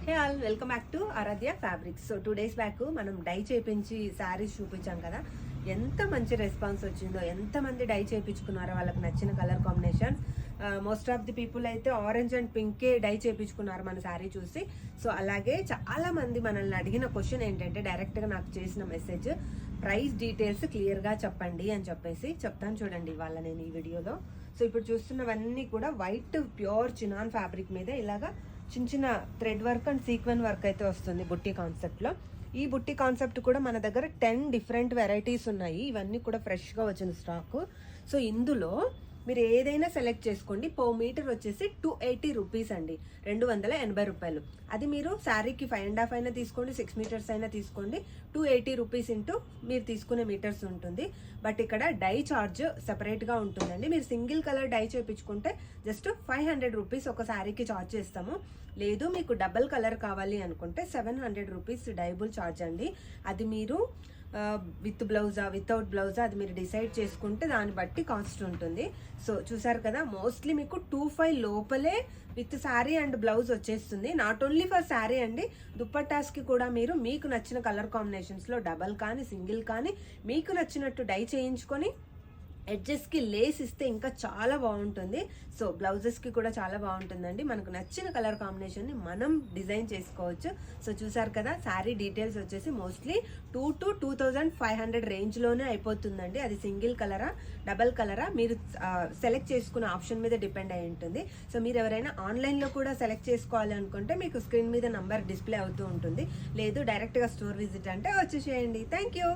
Hey all welcome back to Aaradhya Fabrics. So 2 days back మనం dye చేయించి శారీస్ చూపించాం కదా, ఎంత మంచి రెస్పాన్స్ వచ్చిందో, ఎంతమంది డై చేయించుకున్నారో, వాళ్ళకి నచ్చిన colour combination. Most of the people అయితే ఆరెంజ్ అండ్ పింకే డై చేయించుకున్నారు మన శారీ చూసి. సో అలాగే చాలా మంది మనల్ని అడిగిన క్వశ్చన్ ఏంటంటే, డైరెక్ట్గా నాకు చేసిన మెసేజ్, ప్రైస్ డీటెయిల్స్ క్లియర్గా చెప్పండి అని చెప్పేసి. చెప్తాను చూడండి ఇవాళ నేను ఈ వీడియోలో. సో ఇప్పుడు చూస్తున్నవన్నీ కూడా వైట్ ప్యూర్ చినాన్ ఫ్యాబ్రిక్ మీద ఇలాగా చిన్న చిన్న thread work and sequin work అయితే వస్తుంది బుట్టి కాన్సెప్ట్లో. ఈ బుట్టి కాన్సెప్ట్ కూడా మన దగ్గర 10 డిఫరెంట్ వెరైటీస్ ఉన్నాయి. ఇవన్నీ కూడా ఫ్రెష్గా వచ్చిన స్టాక్. సో ఇందులో మీరు ఏదైనా సెలెక్ట్ చేసుకోండి. పర్ మీటర్ వచ్చేసి 280 రూపీస్ అండి, 280 రూపాయలు. అది మీరు శారీకి 5.5 అయినా తీసుకోండి, 6 meters అయినా తీసుకోండి. 280 రూపీస్ ఇంటూ మీరు తీసుకునే మీటర్స్ ఉంటుంది. బట్ ఇక్కడ డై ఛార్జ్ సెపరేట్గా ఉంటుందండి. మీరు సింగిల్ కలర్ డై చేయించుకుంటే జస్ట్ 500 రూపీస్ ఒక శారీకి ఛార్జ్ చేస్తాము. లేదు మీకు డబల్ కలర్ కావాలి అనుకుంటే 700 రూపీస్ డైబుల్ ఛార్జ్ అండి. అది మీరు విత్ బ్లౌజా వితౌట్ బ్లౌజా అది మీరు డిసైడ్ చేసుకుంటే దాన్ని బట్టి కాస్ట్ ఉంటుంది. సో చూసారు కదా, మోస్ట్లీ మీకు 25 లోపలే విత్ శారీ అండ్ బ్లౌజ్ వచ్చేస్తుంది. నాట్ ఓన్లీ ఫర్ శారీ అండి, దుప్పట్టాస్కి కూడా మీరు మీకు నచ్చిన కలర్ కాంబినేషన్స్లో డబల్ కానీ సింగిల్ కానీ మీకు నచ్చినట్టు డై చేయించుకొని ఎడ్జెస్కి లేస్ ఇస్తే ఇంకా చాలా బాగుంటుంది. సో బ్లౌజెస్కి కూడా చాలా బాగుంటుందండి. మనకు నచ్చిన కలర్ కాంబినేషన్ని మనం డిజైన్ చేసుకోవచ్చు. సో చూసారు కదా, శారీ డీటెయిల్స్ వచ్చేసి మోస్ట్లీ 2 to 2500 రేంజ్లోనే అయిపోతుందండి. అది సింగిల్ కలరా డబల్ కలరా మీరు సెలెక్ట్ చేసుకునే ఆప్షన్ మీద డిపెండ్ అయి ఉంటుంది. సో మీరు ఎవరైనా ఆన్లైన్లో కూడా సెలెక్ట్ చేసుకోవాలి అనుకుంటే మీకు స్క్రీన్ మీద నంబర్ డిస్ప్లే అవుతూ ఉంటుంది. లేదు డైరెక్ట్గా స్టోర్ విజిట్ అంటే వచ్చేసేయండి. Thank you.